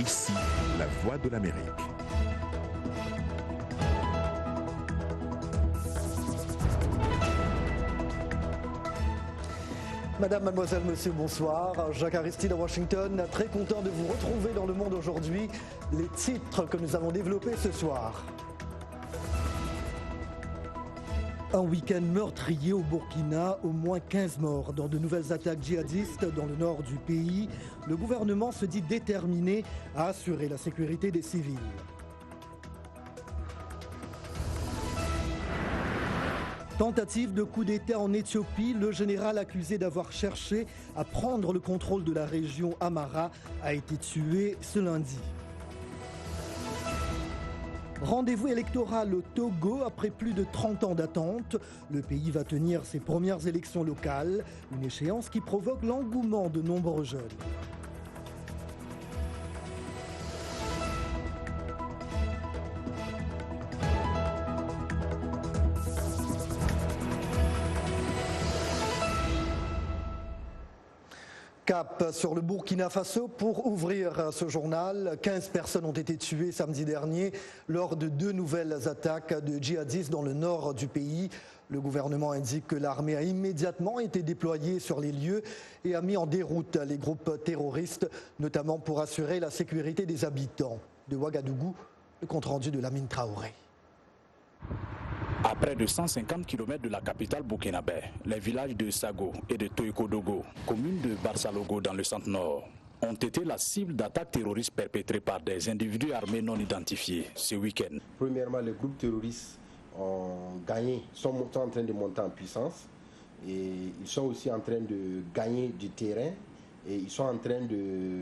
Ici, la voix de l'Amérique. Madame, mademoiselle, monsieur, bonsoir. Jacques Aristide à Washington, très content de vous retrouver dans Le Monde aujourd'hui. Les titres que nous avons développés ce soir. Un week-end meurtrier au Burkina, au moins 15 morts dans de nouvelles attaques djihadistes dans le nord du pays. Le gouvernement se dit déterminé à assurer la sécurité des civils. Tentative de coup d'État en Éthiopie, le général accusé d'avoir cherché à prendre le contrôle de la région Amhara a été tué ce lundi. Rendez-vous électoral au Togo après plus de 30 ans d'attente. Le pays va tenir ses premières élections locales, une échéance qui provoque l'engouement de nombreux jeunes. Cap sur le Burkina Faso pour ouvrir ce journal. 15 personnes ont été tuées samedi dernier lors de 2 nouvelles attaques de djihadistes dans le nord du pays. Le gouvernement indique que l'armée a immédiatement été déployée sur les lieux et a mis en déroute les groupes terroristes, notamment pour assurer la sécurité des habitants. De Ouagadougou, le compte-rendu de Lamine Traoré. À près de 150 km de la capitale burkinabé, les villages de Sago et de Toyko-Dogo, commune de Barsalogo dans le centre-nord, ont été la cible d'attaques terroristes perpétrées par des individus armés non identifiés ce week-end. Premièrement, les groupes terroristes ont gagné, sont en train de monter en puissance et ils sont aussi en train de gagner du terrain et ils sont en train de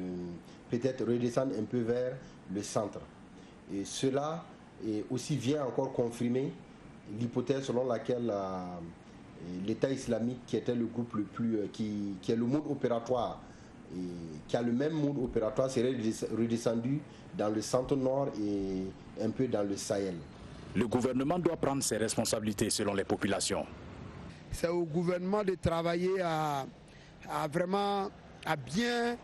peut-être redescendre un peu vers le centre. Et cela aussi vient encore confirmer l'hypothèse selon laquelle l'État islamique, qui était le groupe le plus, qui est le mode opératoire, et qui a le même mode opératoire, serait redescendu dans le centre-nord et un peu dans le Sahel. Le gouvernement doit prendre ses responsabilités selon les populations. C'est au gouvernement de travailler à bien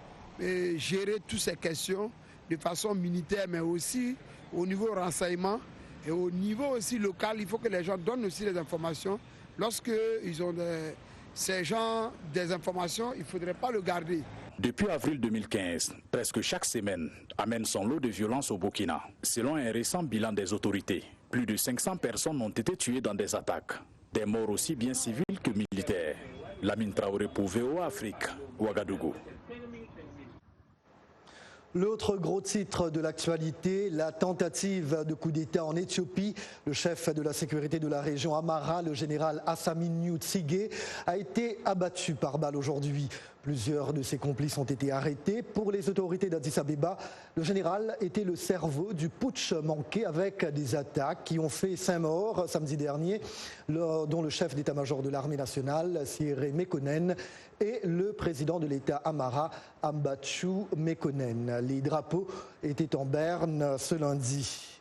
gérer toutes ces questions de façon militaire, mais aussi au niveau renseignement. Et au niveau aussi local, il faut que les gens donnent aussi les informations. Lorsqu'ils ont ces gens des informations, il ne faudrait pas le garder. Depuis avril 2015, presque chaque semaine amène son lot de violence au Burkina. Selon un récent bilan des autorités, plus de 500 personnes ont été tuées dans des attaques. Des morts aussi bien civils que militaires. Lamine Traoré pour VOA Afrique, Ouagadougou. L'autre gros titre de l'actualité, la tentative de coup d'État en Éthiopie. Le chef de la sécurité de la région Amhara, le général Assaminyu Tsige, a été abattu par balle aujourd'hui. Plusieurs de ses complices ont été arrêtés. Pour les autorités d'Addis Abeba, le général était le cerveau du putsch manqué avec des attaques qui ont fait 5 morts samedi dernier, dont le chef d'état-major de l'armée nationale, Sierre Mekonnen, et le président de l'État Amhara, Ambachu Mekonnen. Les drapeaux étaient en berne ce lundi.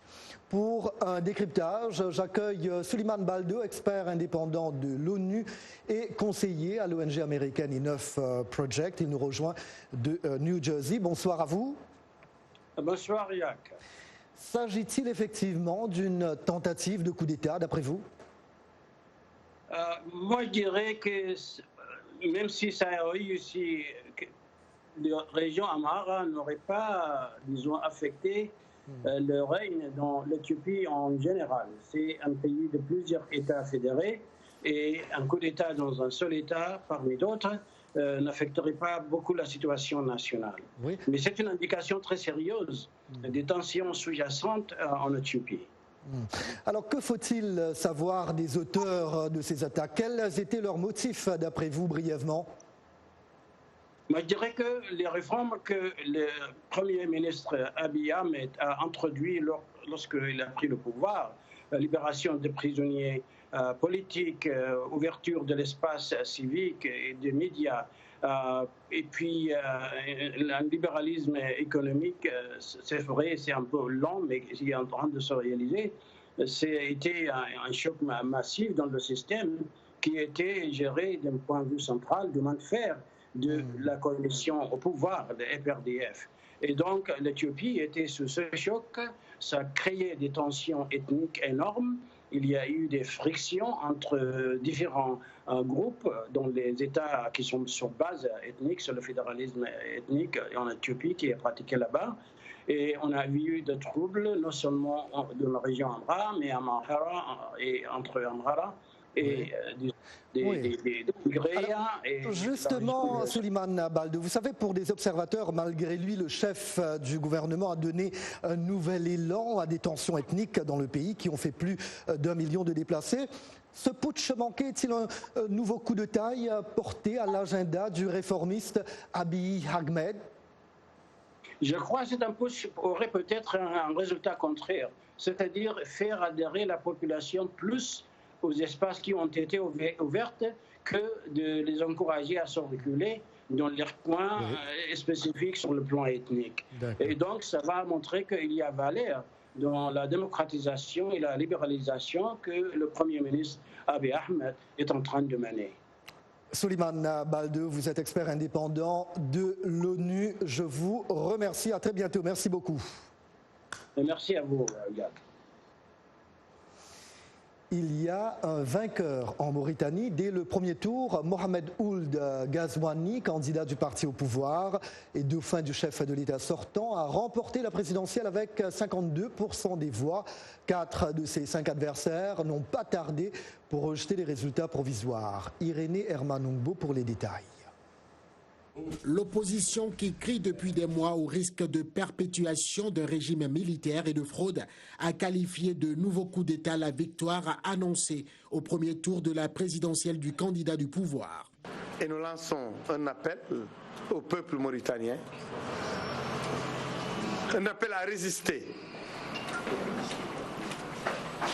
Pour un décryptage, j'accueille Suleiman Baldo, expert indépendant de l'ONU et conseiller à l'ONG américaine Enough Project. Il nous rejoint de New Jersey. Bonsoir à vous. Bonsoir, Yac. S'agit-il effectivement d'une tentative de coup d'État, d'après vous? Moi, je dirais que même si ça a réussi, la région Amhara n'aurait pas, disons, affecté le règne dans l'Éthiopie en général. C'est un pays de plusieurs États fédérés et un coup d'État dans un seul État parmi d'autres n'affecterait pas beaucoup la situation nationale. Oui. Mais c'est une indication très sérieuse des tensions sous-jacentes en Éthiopie. Alors que faut-il savoir des auteurs de ces attaques? Quels étaient leurs motifs d'après vous brièvement? Moi, je dirais que les réformes que le Premier ministre Abiy Ahmed a introduites lorsqu'il a pris le pouvoir, la libération des prisonniers politiques, ouverture de l'espace civique et des médias, et puis un libéralisme économique, c'est vrai, c'est un peu lent, mais il est en train de se réaliser. C'était un choc massif dans le système qui était géré d'un point de vue central, de main de fer de la coalition au pouvoir, de FRDF. Et donc l'Éthiopie était sous ce choc, ça a créé des tensions ethniques énormes. Il y a eu des frictions entre différents groupes dans les États qui sont sur base ethnique, sur le fédéralisme ethnique en Éthiopie qui est pratiqué là-bas. Et on a vu des troubles, non seulement dans la région Amhara, mais à Amhara et entre Amhara et des Tigrés. Justement, Souleymane Baldou, vous savez, pour des observateurs, malgré lui, le chef du gouvernement a donné un nouvel élan à des tensions ethniques dans le pays qui ont fait plus d'1 million de déplacés. Ce putsch manqué est-il un nouveau coup de taille porté à l'agenda du réformiste Abiy Ahmed? Je crois que cet putsch aurait peut-être un résultat contraire, c'est-à-dire faire adhérer la population plus aux espaces qui ont été ouverts que de les encourager à se reculer dans leurs coins spécifiques sur le plan ethnique. Et donc, ça va montrer qu'il y a valeur dans la démocratisation et la libéralisation que le Premier ministre Abiy Ahmed est en train de mener. Souleymane Baldou, vous êtes expert indépendant de l'ONU. Je vous remercie. À très bientôt. Merci beaucoup. Et merci à vous, Yann. Il y a un vainqueur en Mauritanie. Dès le premier tour, Mohamed Ould Ghazouani, candidat du parti au pouvoir et dauphin du chef de l'État sortant, a remporté la présidentielle avec 52% des voix. 4 de ses 5 adversaires n'ont pas tardé pour rejeter les résultats provisoires. Irénée Hermanungbo pour les détails. L'opposition qui crie depuis des mois au risque de perpétuation d'un régime militaire et de fraude a qualifié de nouveau coup d'État la victoire annoncée au premier tour de la présidentielle du candidat du pouvoir. Et nous lançons un appel au peuple mauritanien, un appel à résister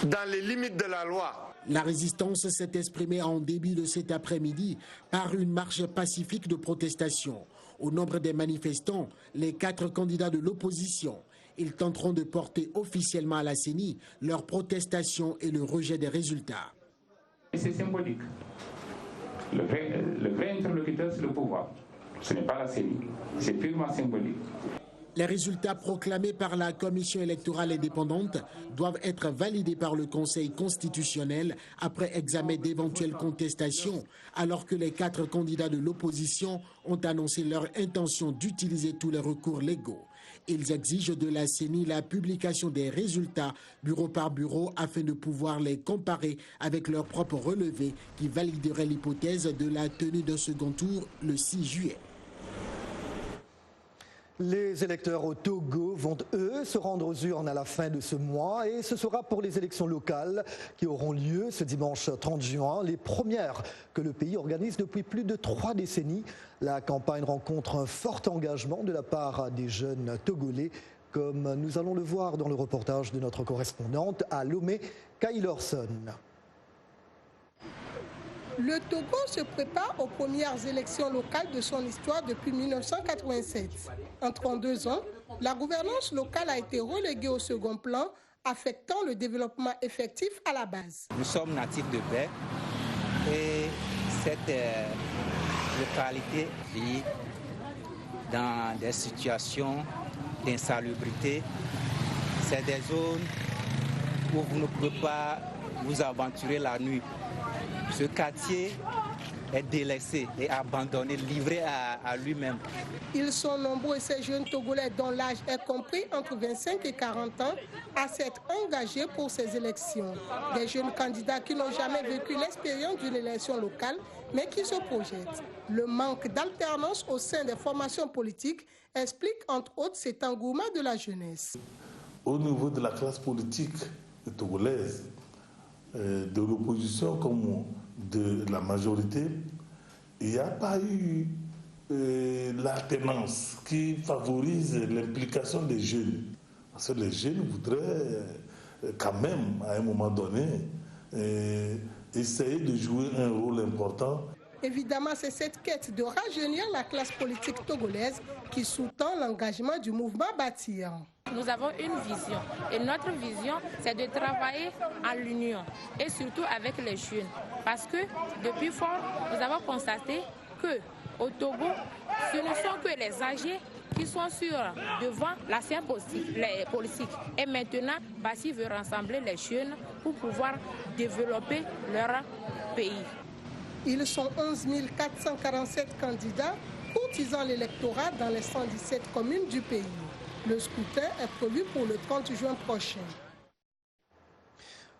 dans les limites de la loi. La résistance s'est exprimée en début de cet après-midi par une marche pacifique de protestation. Au nombre des manifestants, les 4 candidats de l'opposition. Ils tenteront de porter officiellement à la CENI leur protestation et le rejet des résultats. C'est symbolique. Le vrai interlocuteur, c'est le pouvoir. Ce n'est pas la CENI. C'est purement symbolique. Les résultats proclamés par la Commission électorale indépendante doivent être validés par le Conseil constitutionnel après examen d'éventuelles contestations, alors que les 4 candidats de l'opposition ont annoncé leur intention d'utiliser tous les recours légaux. Ils exigent de la CENI la publication des résultats bureau par bureau afin de pouvoir les comparer avec leurs propres relevés qui valideraient l'hypothèse de la tenue d'un second tour le 6 juillet. Les électeurs au Togo vont, eux, se rendre aux urnes à la fin de ce mois et ce sera pour les élections locales qui auront lieu ce dimanche 30 juin, les premières que le pays organise depuis plus de 3 décennies. La campagne rencontre un fort engagement de la part des jeunes Togolais, comme nous allons le voir dans le reportage de notre correspondante à Lomé, Kyle Orson. Le Togo se prépare aux premières élections locales de son histoire depuis 1987. En 32 ans, la gouvernance locale a été reléguée au second plan, affectant le développement effectif à la base. Nous sommes natifs de Baie et cette localité vit dans des situations d'insalubrité. C'est des zones où vous ne pouvez pas vous aventurer la nuit. Ce quartier est délaissé et abandonné, livré à lui-même. Ils sont nombreux, ces jeunes Togolais dont l'âge est compris entre 25 et 40 ans, à s'être engagés pour ces élections. Des jeunes candidats qui n'ont jamais vécu l'expérience d'une élection locale, mais qui se projettent. Le manque d'alternance au sein des formations politiques explique entre autres cet engouement de la jeunesse. Au niveau de la classe politique togolaise, de l'opposition comme de la majorité, il n'y a pas eu l'alternance qui favorise l'implication des jeunes. Parce que les jeunes voudraient quand même, à un moment donné, essayer de jouer un rôle important. Évidemment, c'est cette quête de rajeunir la classe politique togolaise qui sous-tend l'engagement du mouvement Bâtir. Nous avons une vision et notre vision, c'est de travailler en l'union et surtout avec les jeunes. Parce que depuis fort, nous avons constaté qu'au Togo, ce ne sont que les âgés qui sont devant la scène politique. Et maintenant, Bassi veut rassembler les jeunes pour pouvoir développer leur pays. Ils sont 11 447 candidats courtisant l'électorat dans les 117 communes du pays. Le scrutin est prévu pour le 30 juin prochain.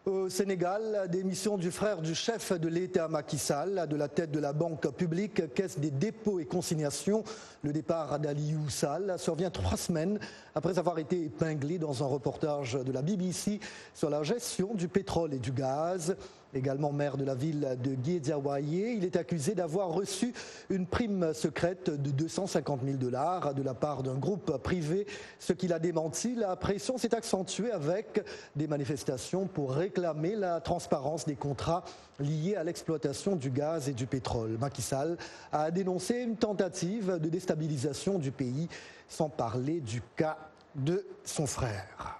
Au Sénégal, la démission du frère du chef de l'État Macky Sall de la tête de la banque publique Caisse des dépôts et consignations. Le départ d'Aliou Sall survient 3 semaines après avoir été épinglé dans un reportage de la BBC sur la gestion du pétrole et du gaz. Également maire de la ville de Guédiawaye, il est accusé d'avoir reçu une prime secrète de 250 000 $ de la part d'un groupe privé, ce qu'il a démenti. La pression s'est accentuée avec des manifestations pour réclamer la transparence des contrats liés à l'exploitation du gaz et du pétrole. Macky Sall a dénoncé une tentative de déstabilisation du pays, sans parler du cas de son frère.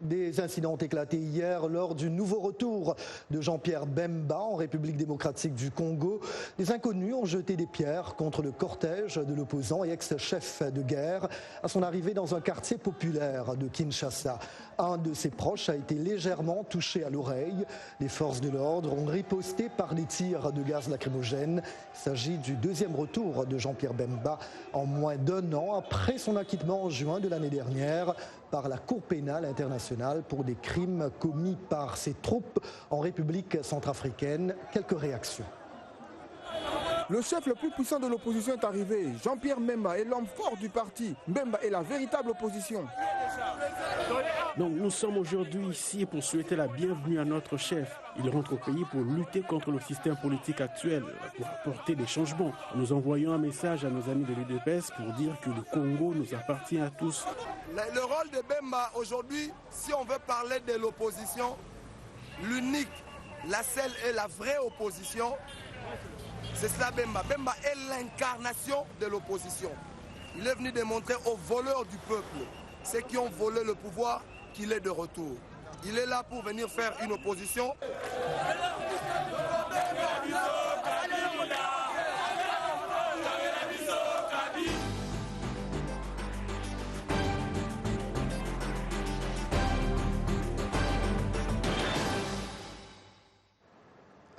Des incidents ont éclaté hier lors du nouveau retour de Jean-Pierre Bemba en République démocratique du Congo. Des inconnus ont jeté des pierres contre le cortège de l'opposant et ex-chef de guerre à son arrivée dans un quartier populaire de Kinshasa. Un de ses proches a été légèrement touché à l'oreille. Les forces de l'ordre ont riposté par des tirs de gaz lacrymogène. Il s'agit du 2e retour de Jean-Pierre Bemba en moins d'1 an après son acquittement en juin de l'année dernière par la Cour pénale internationale pour des crimes commis par ses troupes en République centrafricaine. Quelques réactions. Le chef le plus puissant de l'opposition est arrivé. Jean-Pierre Bemba est l'homme fort du parti. Bemba est la véritable opposition. Donc nous sommes aujourd'hui ici pour souhaiter la bienvenue à notre chef. Il rentre au pays pour lutter contre le système politique actuel, pour apporter des changements. Nous envoyons un message à nos amis de l'UDPS pour dire que le Congo nous appartient à tous. Le rôle de Bemba aujourd'hui, si on veut parler de l'opposition, l'unique, la seule et la vraie opposition, c'est cela Bemba. Bemba est l'incarnation de l'opposition. Il est venu démontrer aux voleurs du peuple, ceux qui ont volé le pouvoir, qu'il est de retour. Il est là pour venir faire une opposition.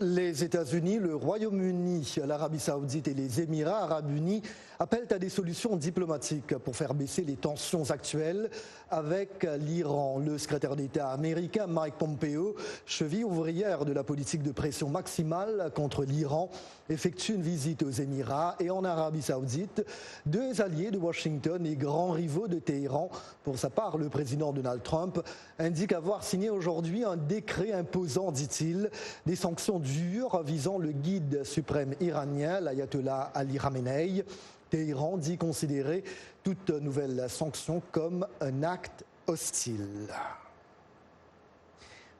Les États-Unis, le Royaume-Uni, l'Arabie Saoudite et les Émirats Arabes Unis appellent à des solutions diplomatiques pour faire baisser les tensions actuelles avec l'Iran. Le secrétaire d'État américain Mike Pompeo, cheville ouvrière de la politique de pression maximale contre l'Iran, effectue une visite aux Émirats et en Arabie Saoudite, 2 alliés de Washington et grands rivaux de Téhéran. Pour sa part, le président Donald Trump indique avoir signé aujourd'hui un décret imposant, dit-il, des sanctions dures visant le guide suprême iranien, l'ayatollah Ali Khamenei. Téhéran dit considérer toute nouvelle sanction comme un acte hostile.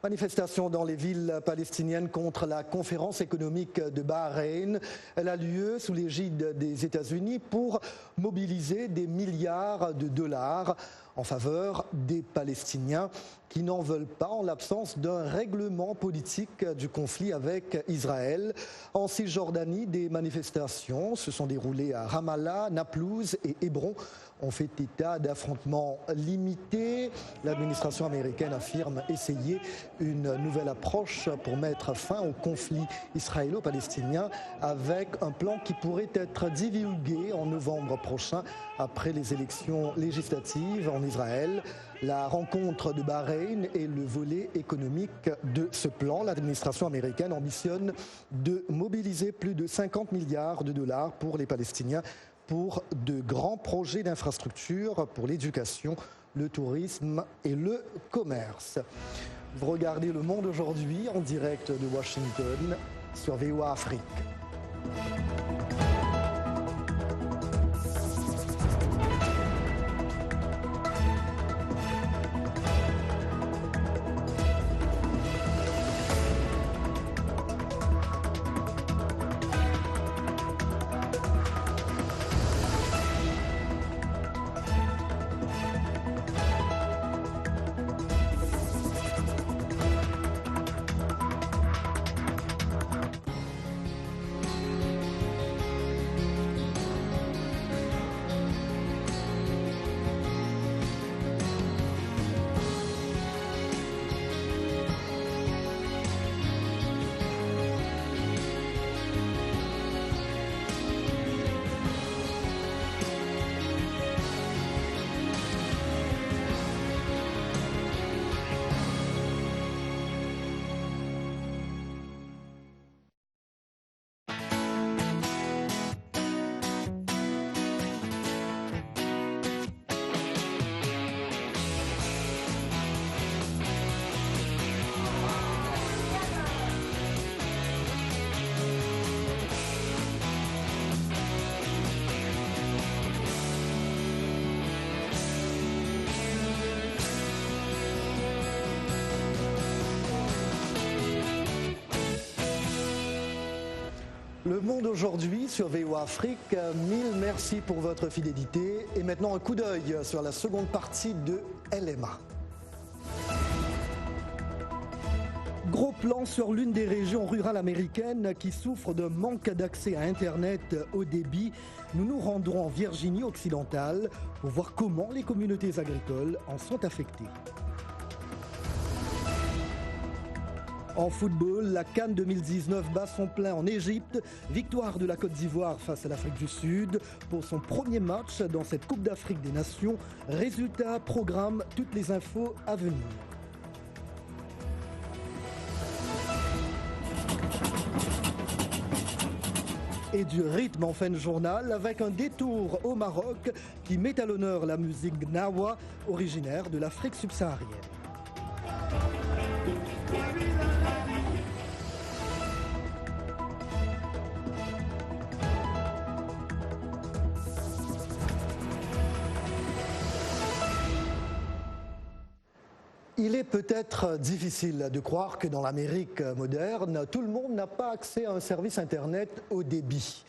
Manifestation dans les villes palestiniennes contre la conférence économique de Bahreïn. Elle a lieu sous l'égide des États-Unis pour mobiliser des milliards de dollars en faveur des Palestiniens qui n'en veulent pas en l'absence d'un règlement politique du conflit avec Israël. En Cisjordanie, des manifestations se sont déroulées à Ramallah, Naplouse et Hébron. On fait état d'affrontements limités. L'administration américaine affirme essayer une nouvelle approche pour mettre fin au conflit israélo-palestinien avec un plan qui pourrait être divulgué en novembre prochain après les élections législatives en Israël. La rencontre de Bahreïn est le volet économique de ce plan. L'administration américaine ambitionne de mobiliser plus de 50 milliards de dollars pour les Palestiniens pour de grands projets d'infrastructure pour l'éducation, le tourisme et le commerce. Vous regardez Le Monde aujourd'hui en direct de Washington sur VOA Afrique. Le Monde aujourd'hui sur VOA Afrique, mille merci pour votre fidélité. Et maintenant un coup d'œil sur la seconde partie de LMA. Gros plan sur l'une des régions rurales américaines qui souffre d'un manque d'accès à Internet haut débit. Nous nous rendrons en Virginie occidentale pour voir comment les communautés agricoles en sont affectées. En football, la CAN 2019 bat son plein en Égypte. Victoire de la Côte d'Ivoire face à l'Afrique du Sud pour son premier match dans cette Coupe d'Afrique des Nations. Résultats, programme, toutes les infos à venir. Et du rythme en fin de journal avec un détour au Maroc qui met à l'honneur la musique Gnawa, originaire de l'Afrique subsaharienne. Il est peut-être difficile de croire que dans l'Amérique moderne, tout le monde n'a pas accès à un service Internet haut débit.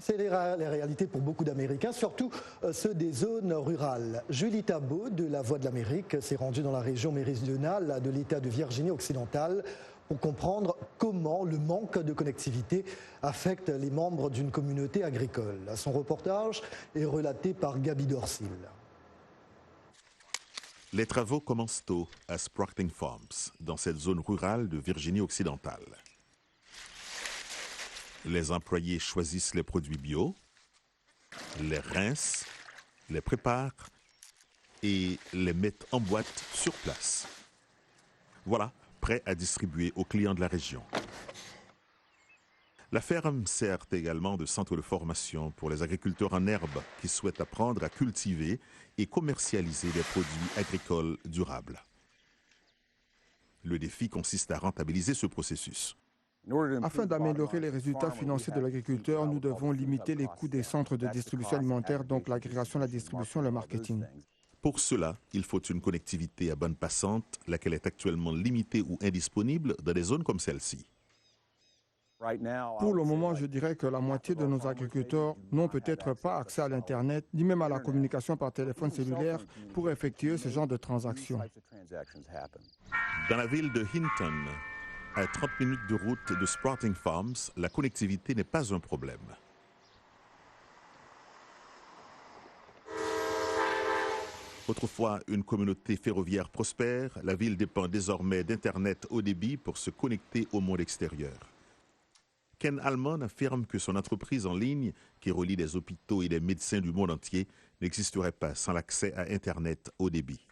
C'est les réalités pour beaucoup d'Américains, surtout ceux des zones rurales. Julie Tabot de La Voix de l'Amérique s'est rendue dans la région méridionale de l'État de Virginie occidentale pour comprendre comment le manque de connectivité affecte les membres d'une communauté agricole. Son reportage est relaté par Gaby Dorsil. Les travaux commencent tôt à Sprockling Farms, dans cette zone rurale de Virginie occidentale. Les employés choisissent les produits bio, les rincent, les préparent et les mettent en boîte sur place. Voilà, prêt à distribuer aux clients de la région. La ferme sert également de centre de formation pour les agriculteurs en herbe qui souhaitent apprendre à cultiver et commercialiser des produits agricoles durables. Le défi consiste à rentabiliser ce processus. Afin d'améliorer les résultats financiers de l'agriculteur, nous devons limiter les coûts des centres de distribution alimentaire, donc l'agrégation, la distribution et le marketing. Pour cela, il faut une connectivité à bande passante, laquelle est actuellement limitée ou indisponible dans des zones comme celle-ci. Pour le moment, je dirais que la moitié de nos agriculteurs n'ont peut-être pas accès à l'Internet, ni même à la communication par téléphone cellulaire pour effectuer ce genre de transactions. Dans la ville de Hinton, à 30 minutes de route de Sprockling Farms, la connectivité n'est pas un problème. Autrefois une communauté ferroviaire prospère, la ville dépend désormais d'Internet haut débit pour se connecter au monde extérieur. Ken Allman affirme que son entreprise en ligne, qui relie des hôpitaux et des médecins du monde entier, n'existerait pas sans l'accès à Internet haut débit.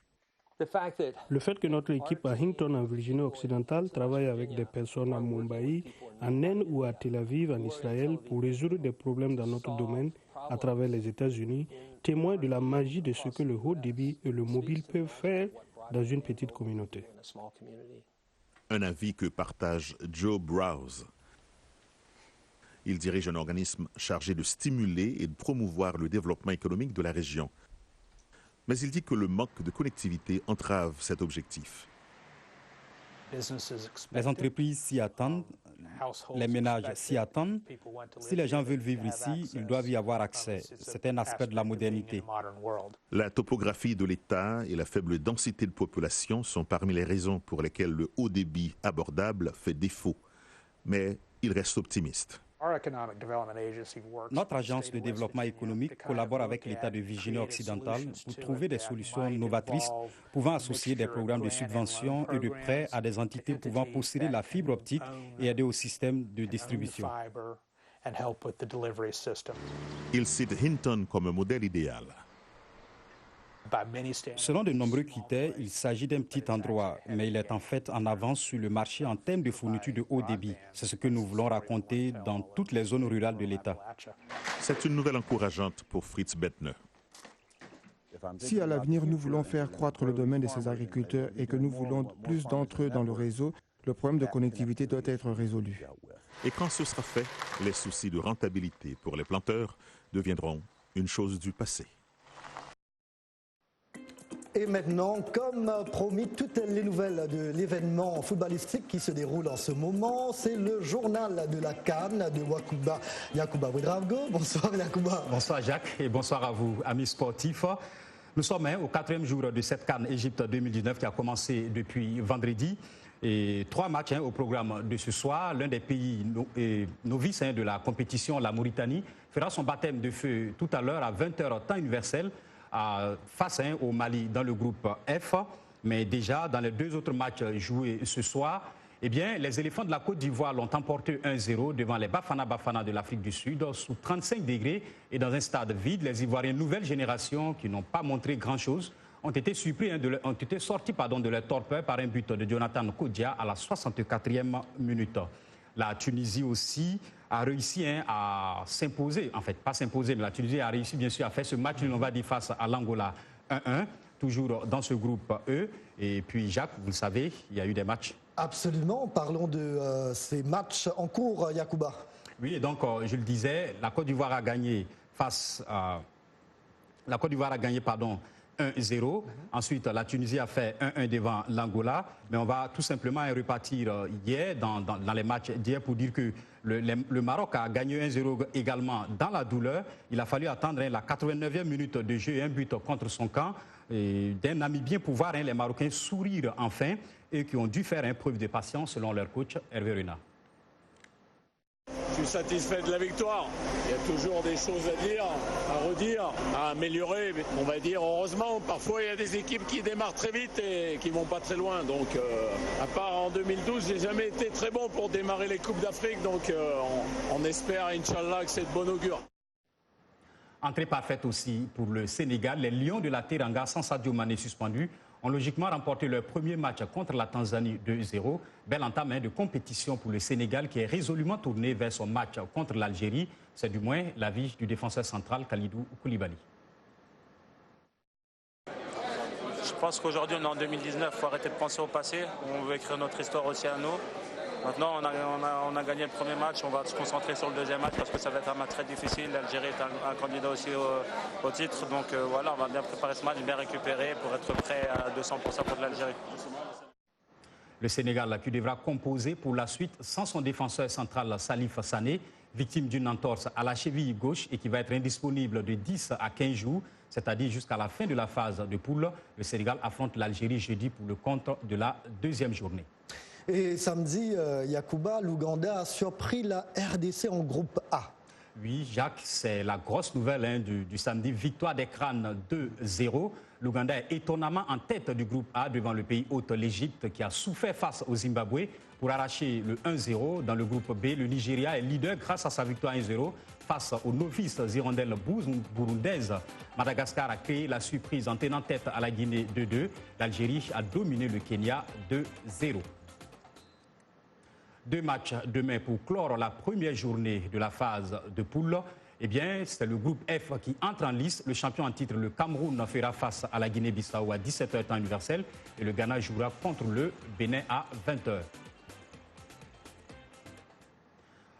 Le fait que notre équipe à Hinton, en Virginie occidentale, travaille avec des personnes à Mumbai, en Inde ou à Tel Aviv, en Israël, pour résoudre des problèmes dans notre domaine à travers les États-Unis, témoigne de la magie de ce que le haut débit et le mobile peuvent faire dans une petite communauté. Un avis que partage Joe Browse. Il dirige un organisme chargé de stimuler et de promouvoir le développement économique de la région. Mais il dit que le manque de connectivité entrave cet objectif. Les entreprises s'y attendent, les ménages s'y attendent. Si les gens veulent vivre ici, ils doivent y avoir accès. C'est un aspect de la modernité. La topographie de l'État et la faible densité de population sont parmi les raisons pour lesquelles le haut débit abordable fait défaut. Mais il reste optimiste. Notre agence de développement économique collabore avec l'État de Virginie occidentale pour trouver des solutions novatrices pouvant associer des programmes de subvention et de prêts à des entités pouvant posséder la fibre optique et aider au système de distribution. Il cite Hinton comme un modèle idéal. Selon de nombreux critères, il s'agit d'un petit endroit, mais il est en fait en avance sur le marché en termes de fourniture de haut débit. C'est ce que nous voulons raconter dans toutes les zones rurales de l'État. C'est une nouvelle encourageante pour Fritz Bettner. Si à l'avenir nous voulons faire croître le domaine de ces agriculteurs et que nous voulons plus d'entre eux dans le réseau, le problème de connectivité doit être résolu. Et quand ce sera fait, les soucis de rentabilité pour les planteurs deviendront une chose du passé. Et maintenant, comme promis, toutes les nouvelles de l'événement footballistique qui se déroule en ce moment, c'est le journal de la CAN de Yacouba Ouedraogo. Bonsoir Yacouba. Bonsoir Jacques et bonsoir à vous, amis sportifs. Nous sommes au 4e jour de cette CAN Égypte 2019 qui a commencé depuis vendredi. Et 3 matchs au programme de ce soir. L'un des pays novices de la compétition, la Mauritanie, fera son baptême de feu tout à l'heure à 20h temps universel. Face au Mali dans le groupe F. Mais déjà, dans les 2 autres matchs joués ce soir, eh bien, les éléphants de la Côte d'Ivoire l'ont emporté 1-0 devant les Bafana de l'Afrique du Sud sous 35 degrés et dans un stade vide. Les Ivoiriens nouvelle génération qui n'ont pas montré grand-chose ont été sortis de leur torpeur par un but de Jonathan Kodia à la 64e minute. La Tunisie aussi a réussi à s'imposer, en fait pas s'imposer, mais la Tunisie a réussi bien sûr à faire ce match, on va dire, face à l'Angola 1-1, toujours dans ce groupe E. Et puis Jacques, vous le savez, il y a eu des matchs. Absolument, parlons de ces matchs en cours, Yacouba. Oui, et donc je le disais, la Côte d'Ivoire a gagné 1-0. Ensuite, la Tunisie a fait 1-1 devant l'Angola. Mais on va tout simplement repartir hier dans les matchs d'hier pour dire que le Maroc a gagné 1-0 également dans la douleur. Il a fallu attendre la 89e minute de jeu et un but contre son camp d'un Namibien pour voir les Marocains sourire enfin et qui ont dû faire preuve de patience selon leur coach Hervé Renard. Je suis satisfait de la victoire. Il y a toujours des choses à dire, à redire, à améliorer. On va dire heureusement, parfois il y a des équipes qui démarrent très vite et qui vont pas très loin. Donc à part en 2012, j'ai jamais été très bon pour démarrer les Coupes d'Afrique. Donc on espère, Inch'Allah, que c'est de bon augure. Entrée parfaite aussi pour le Sénégal. Les Lions de la Teranga, sans Sadio Mané suspendu, ont logiquement remporté leur premier match contre la Tanzanie 2-0. Belle entame de compétition pour le Sénégal qui est résolument tourné vers son match contre l'Algérie. C'est du moins l'avis du défenseur central Kalidou Koulibaly. Je pense qu'aujourd'hui on est en 2019, il faut arrêter de penser au passé. On veut écrire notre histoire aussi à nous. Maintenant, on a gagné le premier match, on va se concentrer sur le deuxième match parce que ça va être un match très difficile. L'Algérie est un candidat aussi au titre. Donc voilà, on va bien préparer ce match, bien récupérer pour être prêt à 200% contre l'Algérie. Le Sénégal qui devra composer pour la suite sans son défenseur central Salif Sané, victime d'une entorse à la cheville gauche et qui va être indisponible de 10 à 15 jours, c'est-à-dire jusqu'à la fin de la phase de poule. Le Sénégal affronte l'Algérie jeudi pour le compte de la 2e journée. Et samedi, Yacouba, l'Ouganda a surpris la RDC en groupe A. Oui, Jacques, c'est la grosse nouvelle du samedi. Victoire des Crânes 2-0. L'Ouganda est étonnamment en tête du groupe A devant le pays hôte, l'Égypte, qui a souffert face au Zimbabwe pour arracher le 1-0. Dans le groupe B, le Nigeria est leader grâce à sa victoire 1-0 face aux novices hirondelles burundaises. Madagascar a créé la surprise en tenant tête à la Guinée 2-2. L'Algérie a dominé le Kenya 2-0. 2 matchs demain pour clore la première journée de la phase de poule. Eh bien, c'est le groupe F qui entre en lice. Le champion en titre, le Cameroun, fera face à la Guinée-Bissau à 17h temps universel. Et le Ghana jouera contre le Bénin à 20h.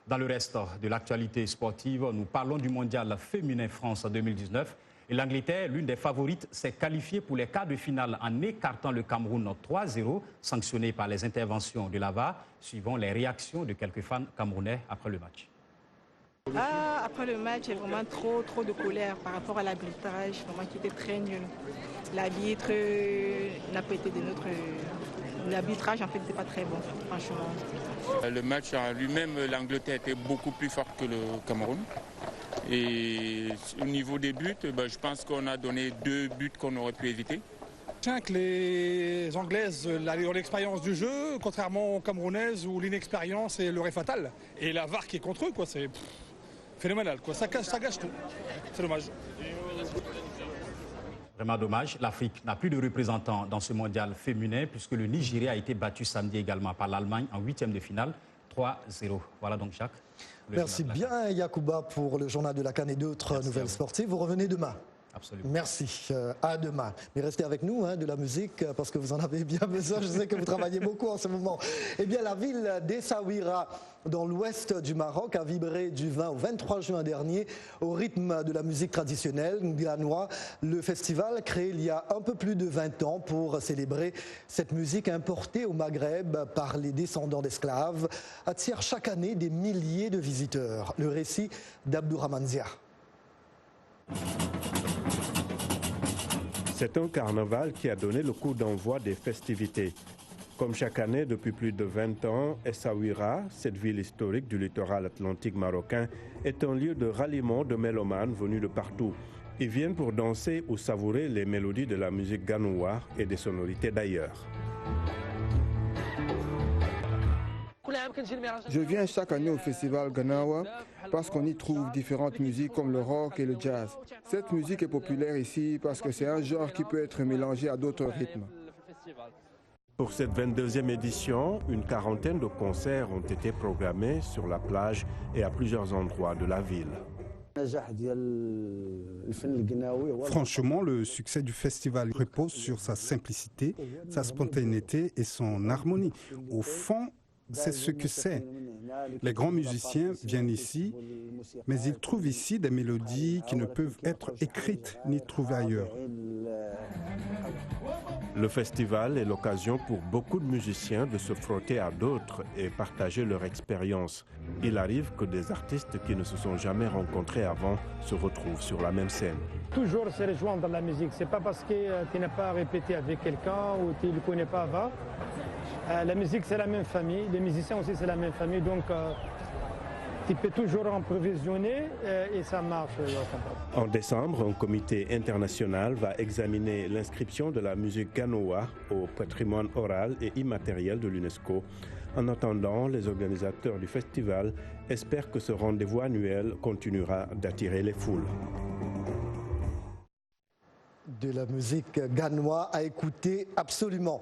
Dans le reste de l'actualité sportive, nous parlons du mondial féminin France 2019. Et l'Angleterre, l'une des favorites, s'est qualifiée pour les quarts de finale en écartant le Cameroun 3-0, sanctionné par les interventions de la VAR, suivant les réactions de quelques fans camerounais après le match. Après le match, il y a vraiment trop de colère par rapport à l'arbitrage, vraiment qui était très nul. L'arbitre n'a pas été de notre... L'arbitrage, en fait, n'était pas très bon, franchement. Le match en lui-même, l'Angleterre était beaucoup plus forte que le Cameroun. Et au niveau des buts, je pense qu'on a donné 2 buts qu'on aurait pu éviter. Que les Anglaises ont l'expérience du jeu, contrairement aux Camerounaises où l'inexpérience est le ré fatal. Et la VAR qui est contre eux, c'est phénoménal. Ça gâche tout. C'est dommage. Vraiment dommage. L'Afrique n'a plus de représentants dans ce mondial féminin puisque le Nigeria a été battu samedi également par l'Allemagne en 8e de finale, 3-0. Voilà donc Jacques. Merci bien Yacouba pour le journal de la CAN et d'autres nouvelles sportives. Vous revenez demain. Absolument. Merci. À demain. Mais restez avec nous, de la musique, parce que vous en avez bien besoin. Je sais que vous travaillez beaucoup en ce moment. Eh bien, la ville d'Essaouira, dans l'ouest du Maroc, a vibré du 20 au 23 juin dernier au rythme de la musique traditionnelle Nganoua. Le festival, créé il y a un peu plus de 20 ans pour célébrer cette musique importée au Maghreb par les descendants d'esclaves, attire chaque année des milliers de visiteurs. Le récit d'Abdourahmane Zia. C'est un carnaval qui a donné le coup d'envoi des festivités. Comme chaque année depuis plus de 20 ans, Essaouira, cette ville historique du littoral atlantique marocain, est un lieu de ralliement de mélomanes venus de partout. Ils viennent pour danser ou savourer les mélodies de la musique ganoua et des sonorités d'ailleurs. Je viens chaque année au festival Ganawa parce qu'on y trouve différentes musiques comme le rock et le jazz. Cette musique est populaire ici parce que c'est un genre qui peut être mélangé à d'autres rythmes. Pour cette 22e édition, une quarantaine de concerts ont été programmés sur la plage et à plusieurs endroits de la ville. Franchement, le succès du festival repose sur sa simplicité, sa spontanéité et son harmonie. Au fond, c'est ce que c'est. Les grands musiciens viennent ici, mais ils trouvent ici des mélodies qui ne peuvent être écrites ni trouvées ailleurs. Le festival est l'occasion pour beaucoup de musiciens de se frotter à d'autres et partager leur expérience. Il arrive que des artistes qui ne se sont jamais rencontrés avant se retrouvent sur la même scène. Toujours se rejoindre dans la musique. C'est pas parce que tu n'as pas répété avec quelqu'un ou tu ne le connais pas avant. La musique, c'est la même famille. Les musiciens aussi, c'est la même famille. Donc, tu peux toujours improvisionner et ça marche. En décembre, un comité international va examiner l'inscription de la musique ganoua au patrimoine oral et immatériel de l'UNESCO. En attendant, les organisateurs du festival espèrent que ce rendez-vous annuel continuera d'attirer les foules. De la musique ganoua à écouter absolument.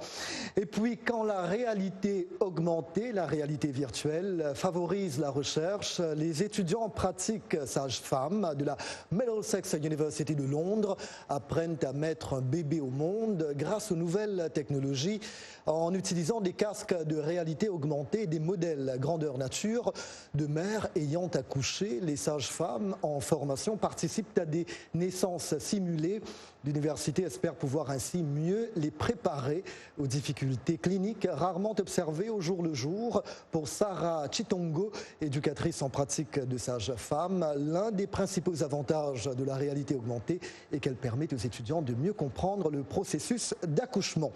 Et puis quand la réalité augmentée, la réalité virtuelle favorise la recherche, les étudiants en pratique sage-femme de la Middlesex University de Londres apprennent à mettre un bébé au monde grâce aux nouvelles technologies en utilisant des casques de réalité augmentée et des modèles grandeur nature de mères ayant accouché. Les sages-femmes en formation participent à des naissances simulées. L'université espère pouvoir ainsi mieux les préparer aux difficultés cliniques rarement observées au jour le jour. Pour Sarah Chitongo, éducatrice en pratique de sage-femme, l'un des principaux avantages de la réalité augmentée est qu'elle permet aux étudiants de mieux comprendre le processus d'accouchement.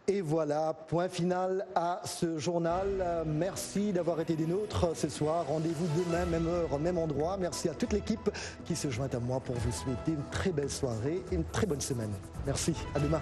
Et voilà, point final à ce journal. Merci d'avoir été des nôtres ce soir. Rendez-vous demain, même heure, même endroit. Merci à toute l'équipe qui se joint à moi pour vous souhaiter une très belle soirée et une très bonne semaine. Merci, à demain.